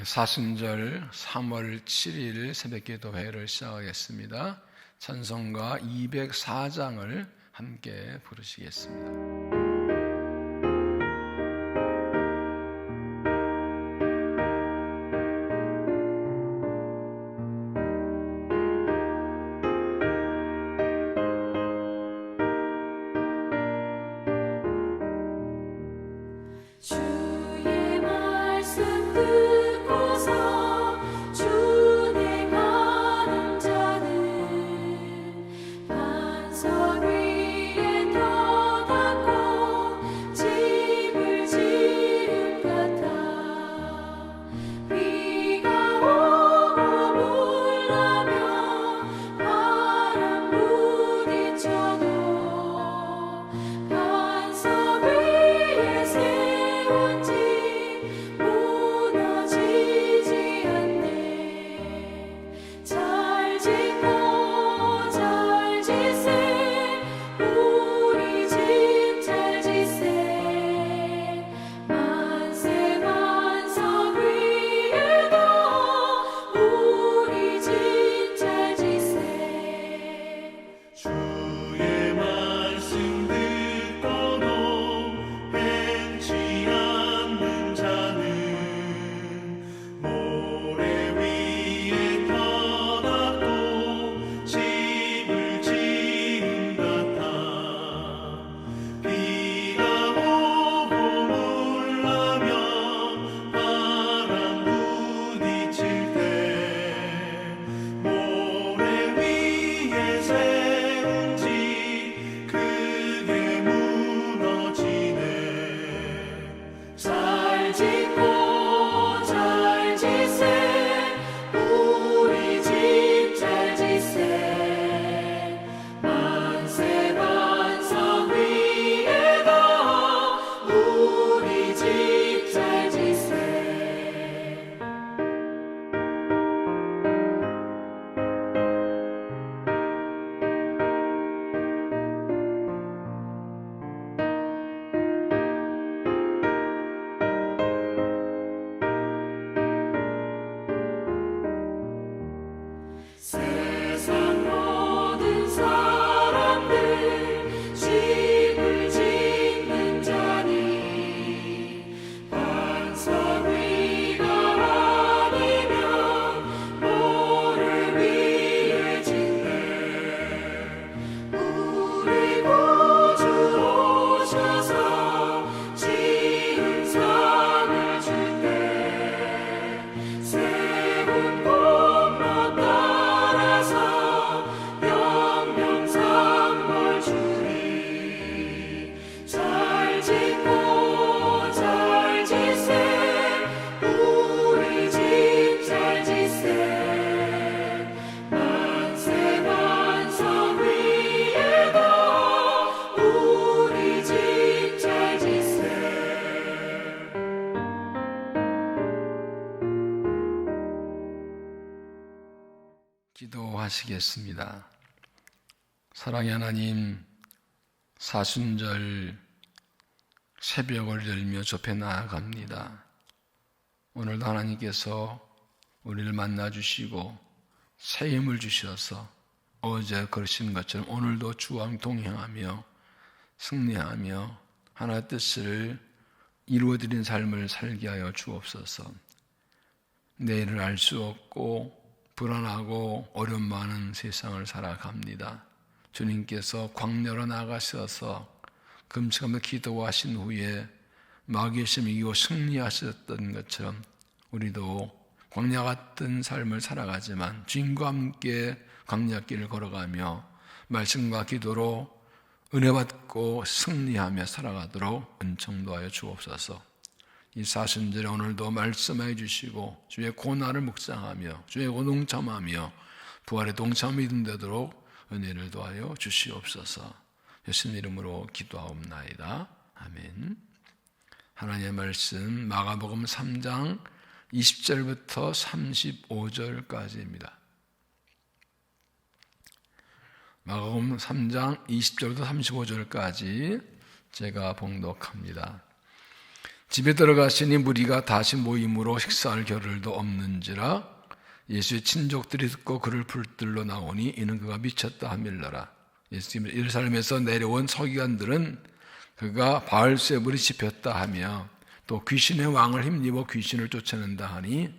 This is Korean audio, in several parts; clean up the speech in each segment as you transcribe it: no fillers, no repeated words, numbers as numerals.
사순절 3월 7일 새벽기도회를 시작하겠습니다. 찬송가 204장을 함께 부르시겠습니다. 기도하시겠습니다. 사랑의 하나님, 사순절 새벽을 열며 접해 나아갑니다. 오늘도 하나님께서 우리를 만나주시고 새 힘을 주셔서 어제 그러신 것처럼 오늘도 주와 동행하며 승리하며 하나님의 뜻을 이루어드린 삶을 살게 하여 주옵소서. 내일을 알 수 없고 불안하고 어려움 많은 세상을 살아갑니다. 주님께서 광야로 나가셔서 금식하며 기도하신 후에 마귀의 시험을 이기고 승리하셨던 것처럼 우리도 광야 같은 삶을 살아가지만 주님과 함께 광야길을 걸어가며 말씀과 기도로 은혜 받고 승리하며 살아가도록 은총도 하여 주옵소서. 이 사순절에 오늘도 말씀해 주시고 주의 고난을 묵상하며 주의 동참하며 부활의 동참이 되도록 은혜를 더하여 주시옵소서. 예수님 이름으로 기도하옵나이다. 아멘. 하나님의 말씀 마가복음 3장 20절부터 35절까지입니다. 마가복음 3장 20절부터 35절까지 제가 봉독합니다. 집에 들어가시니 무리가 다시 모임으로 식사할 겨를도 없는지라. 예수의 친족들이 듣고 그를 붙들러 나오니 이는 그가 미쳤다 하밀러라. 예수님 예루살렘에서 내려온 서기관들은 그가 바알세불이 집혔다 하며 또 귀신의 왕을 힘입어 귀신을 쫓아낸다 하니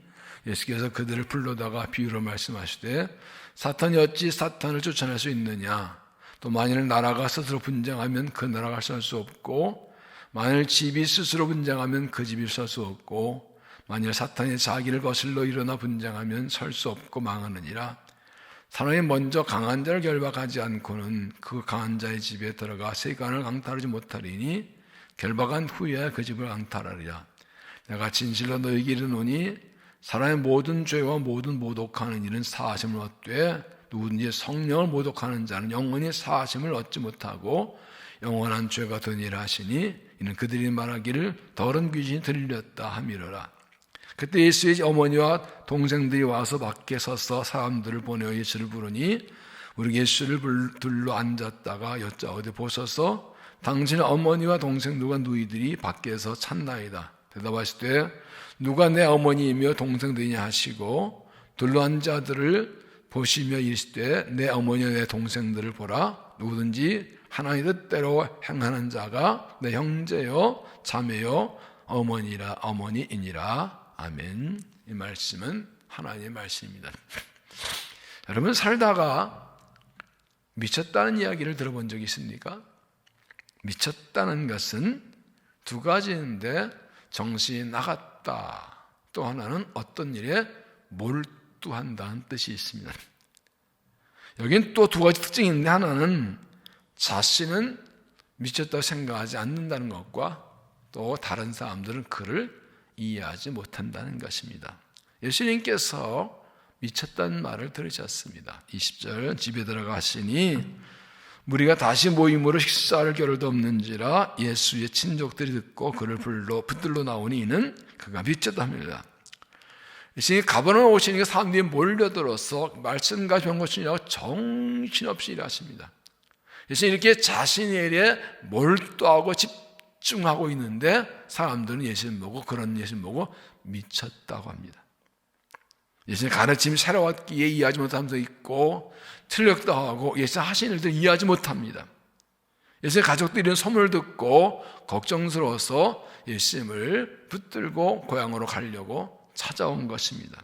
예수께서 그들을 불러다가 비유로 말씀하시되 사탄이 어찌 사탄을 쫓아낼 수 있느냐. 또 만일 나라가 스스로 분쟁하면 그 나라가 설 수 없고 만일 집이 스스로 분쟁하면 그 집이 설 수 없고 만일 사탄이 자기를 거슬러 일어나 분쟁하면 설 수 없고 망하느니라. 사람이 먼저 강한 자를 결박하지 않고는 그 강한 자의 집에 들어가 세간을 강탈하지 못하리니 결박한 후에 그 집을 강탈하리라. 내가 진실로 너희에게 이르노니 사람의 모든 죄와 모든 모독하는 일은 사하심을 얻되 누구든지 성령을 모독하는 자는 영원히 사하심을 얻지 못하고 영원한 죄가 되니라 하시니 이는 그들이 말하기를 더러운 귀신이 들렸다 함이로라. 그때 예수의 어머니와 동생들이 와서 밖에 서서 사람들을 보내어 예수를 부르니 우리 예수를 둘러 앉았다가 여짜오되 보소서 당신의 어머니와 동생들과 누이들이 밖에서 찾나이다. 대답하시되 누가 내 어머니이며 동생들이냐 하시고 둘러 앉은 자들을 보시며 이르시되 내 어머니와 내 동생들을 보라. 누구든지 하나님 뜻대로 행하는 자가 내 형제요 자매요 어머니이니라. 아멘. 이 말씀은 하나님의 말씀입니다. 여러분 살다가 미쳤다는 이야기를 들어본 적이 있습니까? 미쳤다는 것은 두 가지인데 정신이 나갔다. 또 하나는 어떤 일에 몰두한다는 뜻이 있습니다. 여긴 또 두 가지 특징이 있는데 하나는 자신은 미쳤다고 생각하지 않는다는 것과 또 다른 사람들은 그를 이해하지 못한다는 것입니다. 예수님께서 미쳤다는 말을 들으셨습니다. 20절 집에 들어가시니 무리가 다시 모임으로 식사할 겨를도 없는지라. 예수의 친족들이 듣고 그를 붙들러 나오니 이는 그가 미쳤다 합니다. 예수님이 가버나움 오시니까 사람들이 몰려들어서 말씀과 병고치냐고 정신없이 일하십니다. 예수님이 이렇게 자신의 일에 몰두하고 집중하고 있는데 사람들은 예수님 보고 그런 예수님 보고 미쳤다고 합니다. 예수님 가르침이 새로웠기에 이해하지 못한 사람도 있고 틀렸다 하고 예수님 하신 일들 이해하지 못합니다. 예수님 가족들이 이런 소문을 듣고 걱정스러워서 예수님을 붙들고 고향으로 가려고 찾아온 것입니다.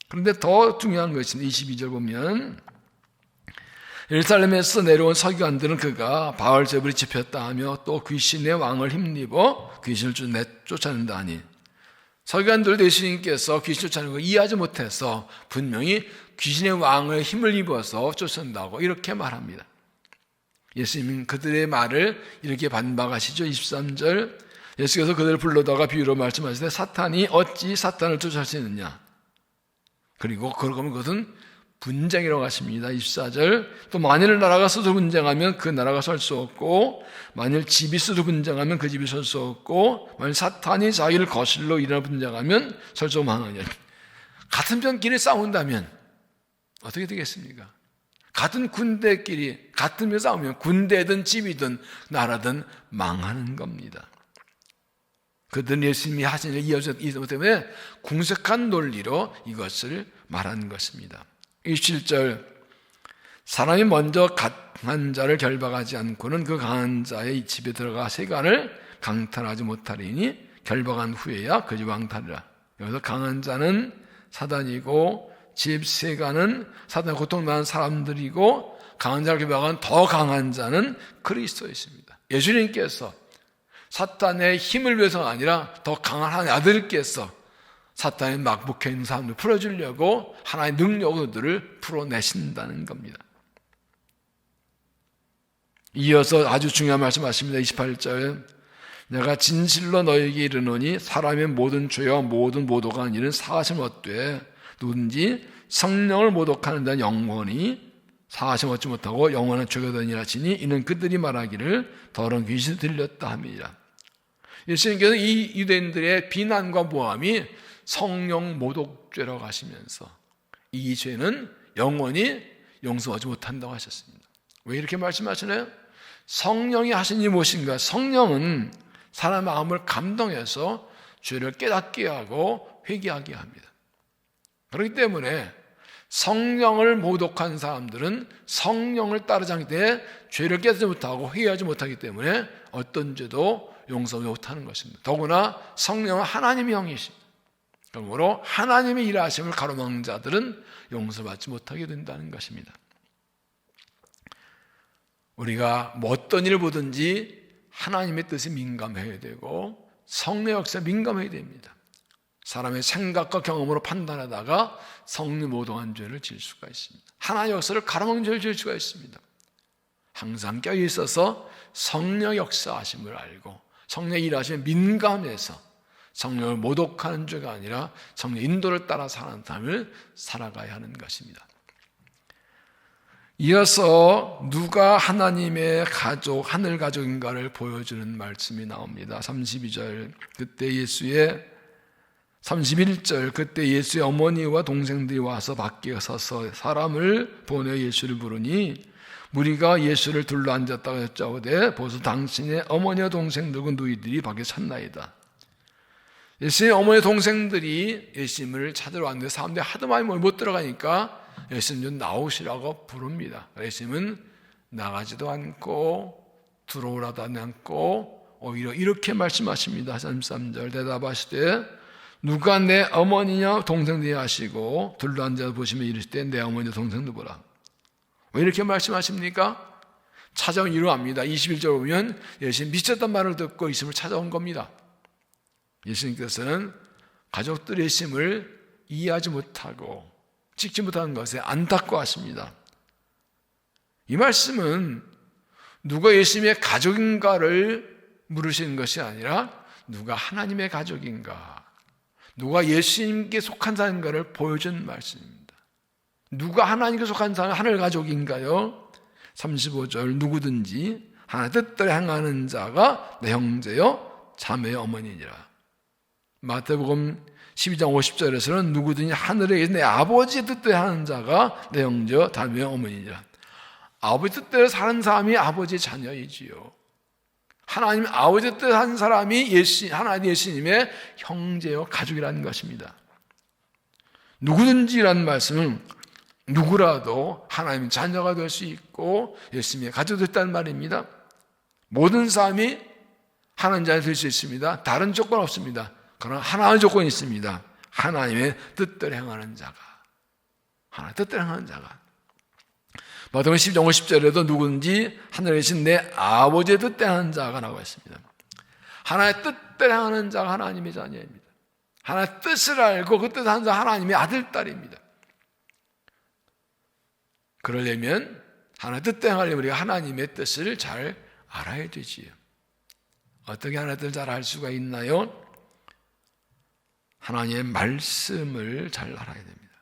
그런데 더 중요한 것은 22절 보면 예루살렘에서 내려온 서기관들은 그가 바알제불이 집혔다 하며 또 귀신의 왕을 힘입어 귀신을 쫓아낸다 하니 서기관들도 예수님께서 귀신 쫓아내는 걸 이해하지 못해서 분명히 귀신의 왕의 힘을 입어서 쫓아낸다고 이렇게 말합니다. 예수님은 그들의 말을 이렇게 반박하시죠. 23절 예수께서 그들을 불러다가 비유로 말씀하시되 사탄이 어찌 사탄을 쫓아낼 수 있느냐. 그리고 그러면 그것은 분쟁이라고 하십니다. 24절 또 만일 나라가 스스로 분쟁하면 그 나라가 설 수 없고 만일 집이 스스로 분쟁하면 그 집이 설 수 없고 만일 사탄이 자기를 거슬러 일어나 분쟁하면 설수 망하느냐. 같은 편끼리 싸운다면 어떻게 되겠습니까? 같은 군대끼리 같은 편 싸우면 군대든 집이든 나라든 망하는 겁니다. 그들은 예수님이 하신 일을 이해하기 때문에 궁색한 논리로 이것을 말한 것입니다. 27절 사람이 먼저 강한 자를 결박하지 않고는 그 강한 자의 집에 들어가 세간을 강탈하지 못하리니 결박한 후에야 그 집 강탈이라. 여기서 강한 자는 사단이고 집 세간은 사단에 고통당하는 사람들이고 강한 자를 결박한 더 강한 자는 그리스도이십니다. 예수님께서 사탄의 힘을 위해서가 아니라 더 강한 하나님의 아들께서 사탄의 막북해 있는 사람들을 풀어주려고 하나의 능력으로 그들을 풀어내신다는 겁니다. 이어서 아주 중요한 말씀하십니다. 28절 내가 진실로 너에게 이르노니 사람의 모든 죄와 모든 모독하는 일은 사하심을 얻되 누구든지 성령을 모독하는 자는 영원히 사하심을 얻지 못하고 영원한 죄가 되니라 하시니 이는 그들이 말하기를 더러운 귀신이 들렸다 함이니라. 예수님께서 이 유대인들의 비난과 모함이 성령 모독죄라고 하시면서 이 죄는 영원히 용서하지 못한다고 하셨습니다. 왜 이렇게 말씀하시나요? 성령이 하신 일이 무엇인가? 성령은 사람의 마음을 감동해서 죄를 깨닫게 하고 회개하게 합니다. 그렇기 때문에 성령을 모독한 사람들은 성령을 따르지 않기 때문에 죄를 깨닫지 못하고 회개하지 못하기 때문에 어떤 죄도 용서하지 못하는 것입니다. 더구나 성령은 하나님의 영이십니다. 그러므로 하나님의 일하심을 가로막는 자들은 용서받지 못하게 된다는 것입니다. 우리가 뭐 어떤 일을 보든지 하나님의 뜻에 민감해야 되고 성령 역사에 민감해야 됩니다. 사람의 생각과 경험으로 판단하다가 성령 모독한 죄를 지을 수가 있습니다. 하나님의 역사를 가로막는 죄를 지을 수가 있습니다. 항상 껴있어서 성령 역사하심을 알고 성령 일하심에 민감해서 성령을 모독하는 죄가 아니라 성령 인도를 따라 사는 삶을 살아가야 하는 것입니다. 이어서 누가 하나님의 가족, 하늘 가족인가를 보여주는 말씀이 나옵니다. 32절, 31절, 그때 예수의 어머니와 동생들이 와서 밖에 서서 사람을 보내 예수를 부르니 무리가 예수를 둘러앉았다고 여짜오되 보소 당신의 어머니와 동생들과 누이들이 밖에 섰나이다. 예수의 어머니 동생들이 예수님을 찾으러 왔는데 사람들이 하도 많이 못 들어가니까 예수님 좀 나오시라고 부릅니다. 예수님은 나가지도 않고 들어오라도 않고 오히려 이렇게 말씀하십니다. 33절 대답하시되 누가 내 어머니냐 동생들이 하시고 둘러앉아 보시면 이르시되 내 어머니와 동생들 보라. 왜 이렇게 말씀하십니까? 찾아온 이유를 압니다. 21절 보면 예수님 미쳤단 말을 듣고 예수님을 찾아온 겁니다. 예수님께서는 가족들의 예수님을 이해하지 못하고 찍지 못하는 것에 안타까워하십니다. 이 말씀은 누가 예수님의 가족인가를 물으시는 것이 아니라 누가 하나님의 가족인가, 누가 예수님께 속한 사람인가를 보여준 말씀입니다. 누가 하나님께 속한 사람, 하늘 가족인가요? 35절 누구든지 하나님 뜻대로 행하는 자가 내 형제요 자매요 어머니니라. 마태복음 12장 50절에서는 누구든지 하늘에 계신 내 아버지의 뜻대로 하는 자가 내 형제요 자매요 어머니니라. 아버지 뜻대로 사는 사람이 아버지의 자녀이지요. 하나님 아버지 뜻대로 하는 사람이 하나님 예수님의 형제요 가족이라는 것입니다. 누구든지라는 말씀은 누구라도 하나님의 자녀가 될 수 있고 예수님의 가족이 됐다는 말입니다. 모든 사람이 하나님 자녀 될 수 있습니다. 다른 조건 없습니다. 그러나 하나의 조건이 있습니다. 하나님의 뜻대로 행하는 자가, 하나님의 뜻대로 행하는 자가. 마태복음 10장 50절에도 누군지 하늘에 계신 내 아버지의 뜻대로 하는 자가 라고 했습니다. 하나님의 뜻대로 행하는 자가 하나님의 자녀입니다. 하나님의 뜻을 알고 그 뜻을 하는 자가 하나님의 아들, 딸입니다. 그러려면 하나님의 뜻대로 행하려면 우리가 하나님의 뜻을 잘 알아야 되지요. 어떻게 하나님의 뜻을 잘 알 수가 있나요? 하나님의 말씀을 잘 알아야 됩니다.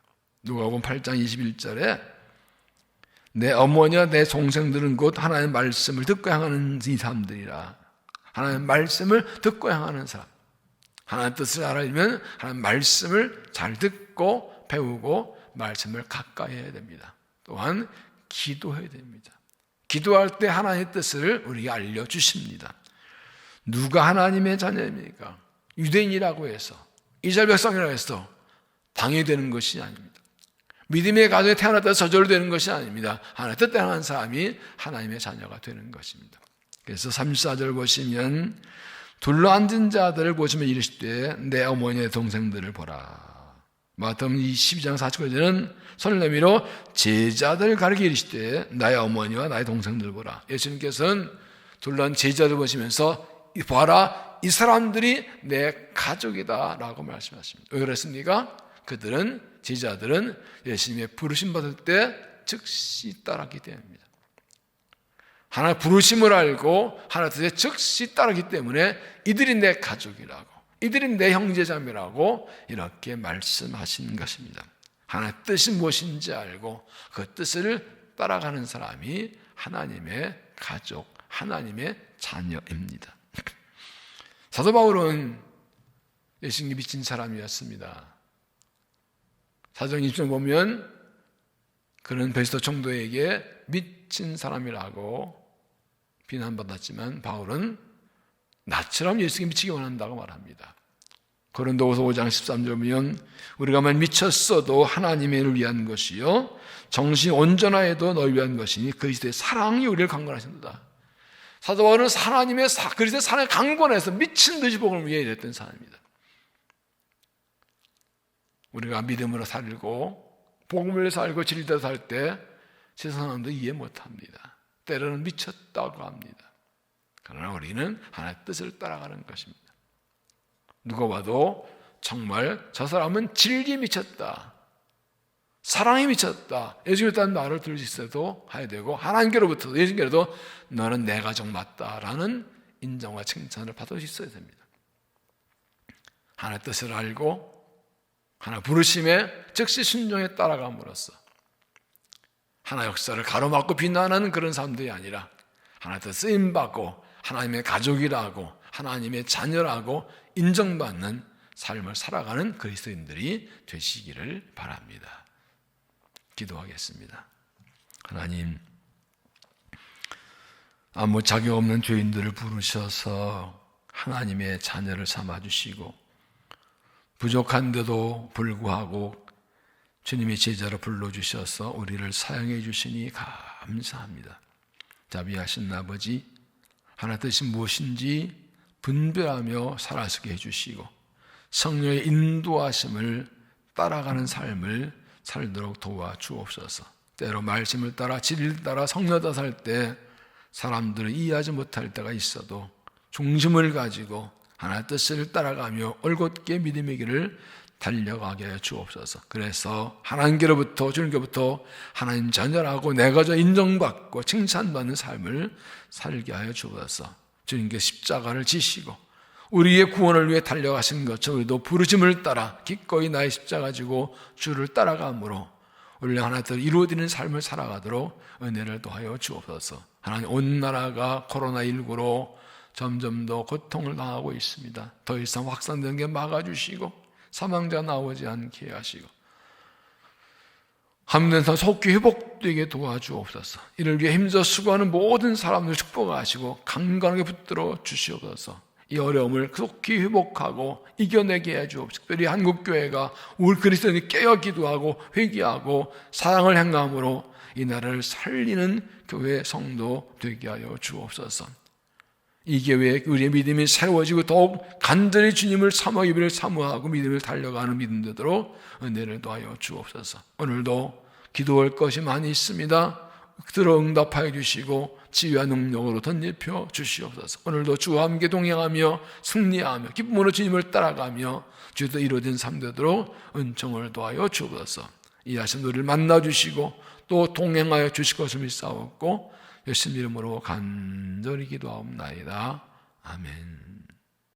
누가복음 8장 21절에 내 어머니와 내 동생들은 곧 하나님의 말씀을 듣고 행하는 이 사람들이라. 하나님의 말씀을 듣고 행하는 사람. 하나님의 뜻을 알아야면 하나님의 말씀을 잘 듣고 배우고 말씀을 가까이 해야 됩니다. 또한 기도해야 됩니다. 기도할 때 하나님의 뜻을 우리에게 알려주십니다. 누가 하나님의 자녀입니까? 유대인이라고 해서 이스라엘 백성이라고 해서 방해되는 것이 아닙니다. 믿음의 가정에 태어났다 저절로 되는 것이 아닙니다. 하나님의 뜻대로 하는 사람이 하나님의 자녀가 되는 것입니다. 그래서 34절 보시면 둘러앉은 자들을 보시면 이르시되 내 어머니의 동생들을 보라. 마태복음 12장 49절에는 손을 내밀어 제자들 가리켜 이르시되 나의 어머니와 나의 동생들을 보라. 예수님께서는 둘러앉은 제자들 보시면서 봐라, 이 사람들이 내 가족이다 라고 말씀하십니다. 왜 그랬습니까? 제자들은 예수님의 부르심 받을 때 즉시 따랐기 때문입니다. 하나님의 부르심을 알고 하나님의 뜻에 즉시 따르기 때문에 이들이 내 가족이라고, 이들이 내 형제자매라고 이렇게 말씀하신 것입니다. 하나님의 뜻이 무엇인지 알고 그 뜻을 따라가는 사람이 하나님의 가족, 하나님의 자녀입니다. 사도 바울은 예수님이 미친 사람이었습니다. 사도행 20장 보면 그는 베스도 총독에게 미친 사람이라고 비난받았지만 바울은 나처럼 예수님께 미치기 원한다고 말합니다. 고린도후서 5장 13절 보면 우리가 미쳤어도 하나님의 일을 위한 것이요 정신 온전하여도 너를 위한 것이니 그리스도의 사랑이 우리를 강권하신다. 사도 바울은 하나님의 그리스도의 사랑에 강권해서 미친 듯이 복음을 위해 일했던 사람입니다. 우리가 믿음으로 살고 복음을 살고 진리대로 살 때 세상 사람도 이해 못합니다. 때로는 미쳤다고 합니다. 그러나 우리는 하나님의 뜻을 따라가는 것입니다. 누가 봐도 정말 저 사람은 진리에 미쳤다, 사랑에 미쳤다, 예수님에 대한 말을 들을 수 있어도 해야 되고 하나님께로부터 예수님께로도 너는 내 가족 맞다라는 인정과 칭찬을 받을 수 있어야 됩니다. 하나님의 뜻을 알고 하나님의 부르심에 즉시 순종에 따라감으로써 하나의 역사를 가로막고 비난하는 그런 사람들이 아니라 하나님의 뜻 쓰임받고 하나님의 가족이라고 하나님의 자녀라고 인정받는 삶을 살아가는 그리스도인들이 되시기를 바랍니다. 기도하겠습니다. 하나님, 아무 자격 없는 죄인들을 부르셔서 하나님의 자녀를 삼아주시고 부족한데도 불구하고 주님의 제자로 불러주셔서 우리를 사용해 주시니 감사합니다. 자비하신 아버지, 하나님의 뜻이 무엇인지 분별하며 살아서게 해주시고 성령의 인도하심을 따라가는 삶을 살도록 도와주옵소서. 때로 말씀을 따라 진리를 따라 성령을 따라 살 때 사람들을 이해하지 못할 때가 있어도 중심을 가지고 하나님의 뜻을 따라가며 올곧게 믿음의 길을 달려가게 하여 주옵소서. 그래서 하나님께로부터 주님께로부터 하나님 자녀라고 내가 저 인정받고 칭찬받는 삶을 살게 하여 주옵소서. 주님께 십자가를 지시고 우리의 구원을 위해 달려가신 것처럼 우리도 부르심을 따라 기꺼이 나의 십자가 지고 주를 따라감으로 우리 하나님께로 이루어지는 삶을 살아가도록 은혜를 더하여 주옵소서. 하나님, 온 나라가 코로나19로 점점 더 고통을 당하고 있습니다. 더 이상 확산되는 게 막아주시고 사망자가 나오지 않게 하시고 함den사 속히 회복되게 도와주옵소서. 이를 위해 힘써 수고하는 모든 사람들 축복하시고 강건하게 붙들어 주시옵소서. 이 어려움을 속히 회복하고 이겨내게 해주옵소서. 특별히 한국교회가 우리 그리스도인이 깨어 기도하고 회개하고 사랑을 행함으로 이 나라를 살리는 교회 성도 되게 하여 주옵소서. 이 교회에 우리의 믿음이 세워지고 더욱 간절히 주님을 사모하기를 사모하고 믿음을 달려가는 믿음 되도록 은혜를 더하여 주옵소서. 오늘도 기도할 것이 많이 있습니다. 들어 응답하여 주시고 지혜와 능력으로 덧입혀 주시옵소서. 오늘도 주와 함께 동행하며 승리하며 기쁨으로 주님을 따라가며 주도 이루어진 삶 되도록 은총을 더하여 주옵소서. 이 하신 우리를 만나주시고 또 동행하여 주실 것을 믿사옵고 예수님 이름으로 간절히 기도하옵나이다. 아멘.